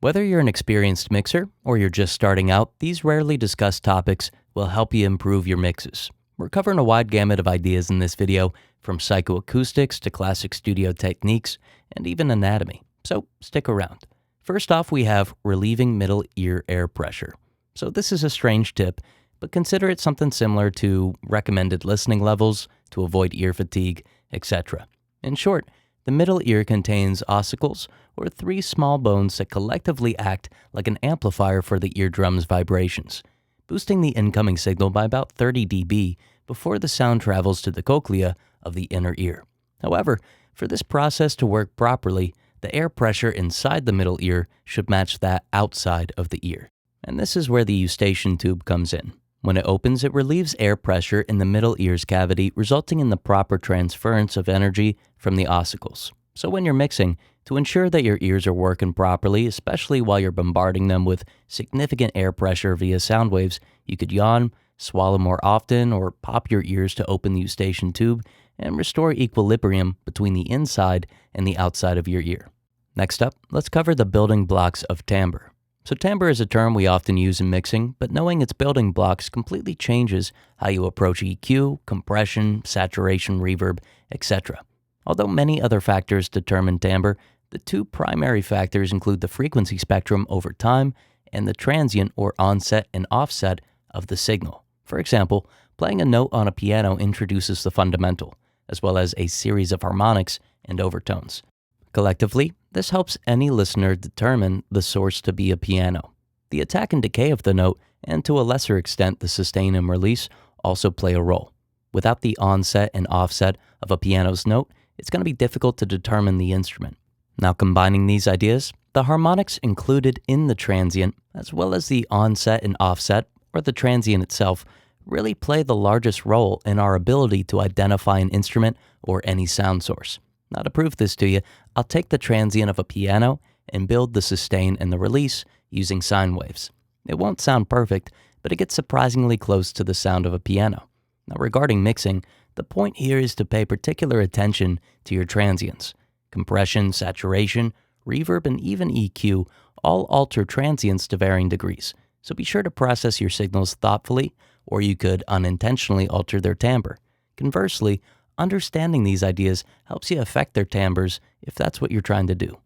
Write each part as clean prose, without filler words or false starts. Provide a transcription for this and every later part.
Whether you're an experienced mixer or you're just starting out, these rarely discussed topics will help you improve your mixes. We're covering a wide gamut of ideas in this video, from psychoacoustics to classic studio techniques and even anatomy, so stick around. First off, we have relieving middle ear air pressure. So this is a strange tip, but consider it something similar to recommended listening levels to avoid ear fatigue, etc. In short, the middle ear contains ossicles, or three small bones that collectively act like an amplifier for the eardrum's vibrations, boosting the incoming signal by about 30 dB before the sound travels to the cochlea of the inner ear. However, for this process to work properly, the air pressure inside the middle ear should match that outside of the ear. And this is where the eustachian tube comes in. When it opens, it relieves air pressure in the middle ear's cavity, resulting in the proper transference of energy from the ossicles. So when you're mixing, to ensure that your ears are working properly, especially while you're bombarding them with significant air pressure via sound waves, you could yawn, swallow more often, or pop your ears to open the eustachian tube and restore equilibrium between the inside and the outside of your ear. Next up, let's cover the building blocks of timbre. So timbre is a term we often use in mixing, but knowing its building blocks completely changes how you approach EQ, compression, saturation, reverb, etc. Although many other factors determine timbre, the two primary factors include the frequency spectrum over time and the transient or onset and offset of the signal. For example, playing a note on a piano introduces the fundamental, as well as a series of harmonics and overtones. Collectively, this helps any listener determine the source to be a piano. The attack and decay of the note, and to a lesser extent the sustain and release, also play a role. Without the onset and offset of a piano's note, it's going to be difficult to determine the instrument. Now, combining these ideas, the harmonics included in the transient, as well as the onset and offset, or the transient itself, really play the largest role in our ability to identify an instrument or any sound source. Now, to prove this to you, I'll take the transient of a piano and build the sustain and the release using sine waves. It won't sound perfect, but it gets surprisingly close to the sound of a piano. Now, regarding mixing, the point here is to pay particular attention to your transients. Compression, saturation, reverb, and even EQ all alter transients to varying degrees, so be sure to process your signals thoughtfully, or you could unintentionally alter their timbre. Conversely, understanding these ideas helps you affect their timbres if that's what you're trying to do.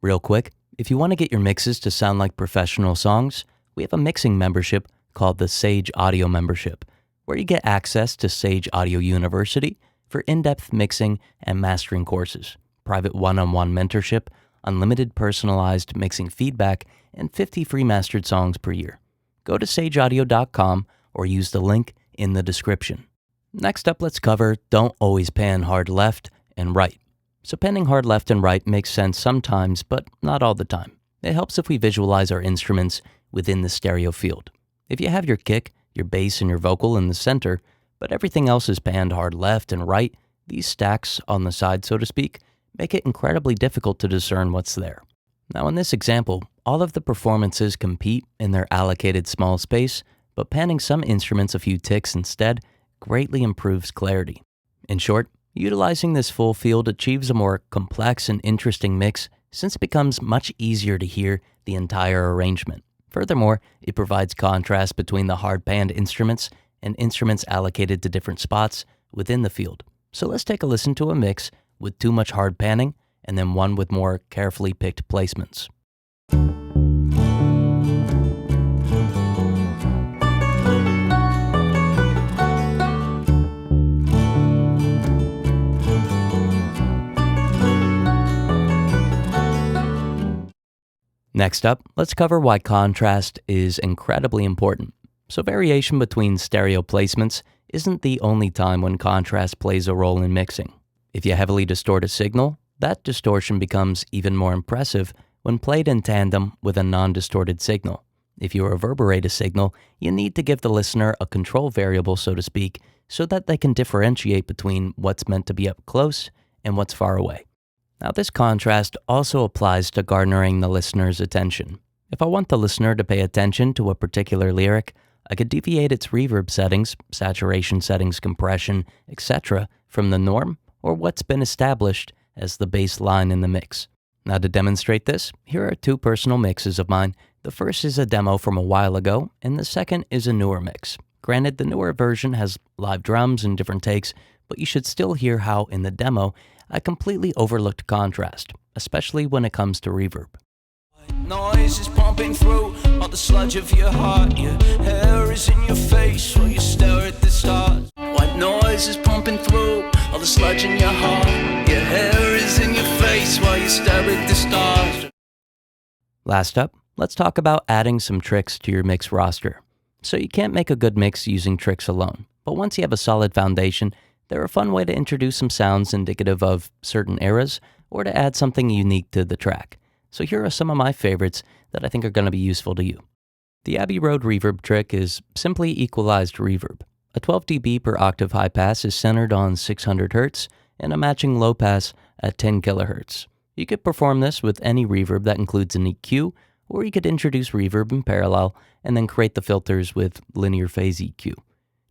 Real quick, if you want to get your mixes to sound like professional songs, we have a mixing membership called the Sage Audio Membership, where you get access to Sage Audio University for in-depth mixing and mastering courses, private one-on-one mentorship, unlimited personalized mixing feedback, and 50 free mastered songs per year. Go to sageaudio.com or use the link in the description. Next up, let's cover don't always pan hard left and right. So panning hard left and right makes sense sometimes, but not all the time. It helps if we visualize our instruments within the stereo field. If you have your kick, your bass, and your vocal in the center, but everything else is panned hard left and right, these stacks on the side, so to speak, make it incredibly difficult to discern what's there. Now in this example, all of the performances compete in their allocated small space, but panning some instruments a few ticks instead greatly improves clarity. In short, utilizing this full field achieves a more complex and interesting mix since it becomes much easier to hear the entire arrangement. Furthermore, it provides contrast between the hard-panned instruments and instruments allocated to different spots within the field. So let's take a listen to a mix with too much hard panning and then one with more carefully picked placements. Next up, let's cover why contrast is incredibly important. So variation between stereo placements isn't the only time when contrast plays a role in mixing. If you heavily distort a signal, that distortion becomes even more impressive when played in tandem with a non-distorted signal. If you reverberate a signal, you need to give the listener a control variable, so to speak, so that they can differentiate between what's meant to be up close and what's far away. Now, this contrast also applies to garnering the listener's attention. If I want the listener to pay attention to a particular lyric, I could deviate its reverb settings, saturation settings, compression, etc. from the norm or what's been established as the baseline in the mix. Now, to demonstrate this, here are two personal mixes of mine. The first is a demo from a while ago, and the second is a newer mix. Granted, the newer version has live drums and different takes, but you should still hear how, in the demo, I completely overlooked contrast, especially when it comes to reverb. Noise is pumping through all the sludge of your heart. Your hair is in your face while you stare at the stars. White noise is pumping through all the sludge in your heart. Your hair is in your face while you stare at the stars. Last up, let's talk about adding some tricks to your mix roster. So you can't make a good mix using tricks alone, but once you have a solid foundation, they're a fun way to introduce some sounds indicative of certain eras or to add something unique to the track. So here are some of my favorites that I think are going to be useful to you. The Abbey Road reverb trick is simply equalized reverb. A 12 dB per octave high pass is centered on 600 Hz and a matching low pass at 10 kHz. You could perform this with any reverb that includes an EQ, or you could introduce reverb in parallel and then create the filters with linear phase EQ.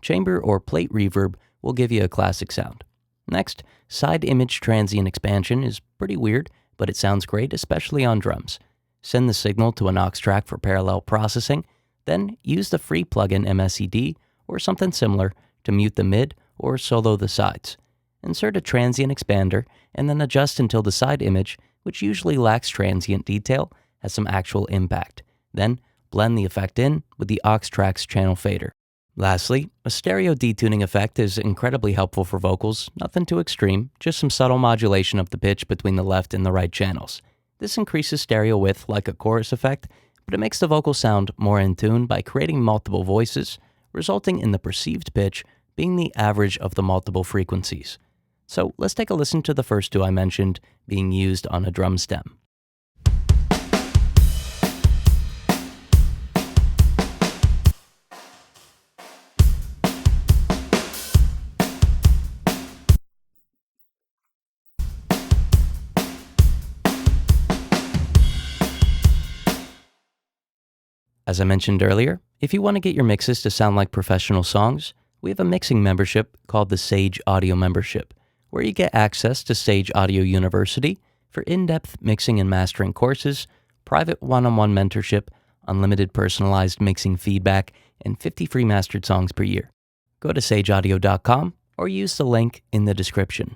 Chamber or plate reverb will give you a classic sound. Next, side image transient expansion is pretty weird, but it sounds great, especially on drums. Send the signal to an aux track for parallel processing, then use the free plugin MSED or something similar to mute the mid or solo the sides. Insert a transient expander and then adjust until the side image, which usually lacks transient detail, has some actual impact. Then blend the effect in with the aux track's channel fader. Lastly, a stereo detuning effect is incredibly helpful for vocals, nothing too extreme, just some subtle modulation of the pitch between the left and the right channels. This increases stereo width like a chorus effect, but it makes the vocal sound more in tune by creating multiple voices, resulting in the perceived pitch being the average of the multiple frequencies. So let's take a listen to the first two I mentioned being used on a drum stem. As I mentioned earlier, if you want to get your mixes to sound like professional songs, we have a mixing membership called the Sage Audio Membership, where you get access to Sage Audio University for in-depth mixing and mastering courses, private one-on-one mentorship, unlimited personalized mixing feedback, and 50 free mastered songs per year. Go to sageaudio.com or use the link in the description.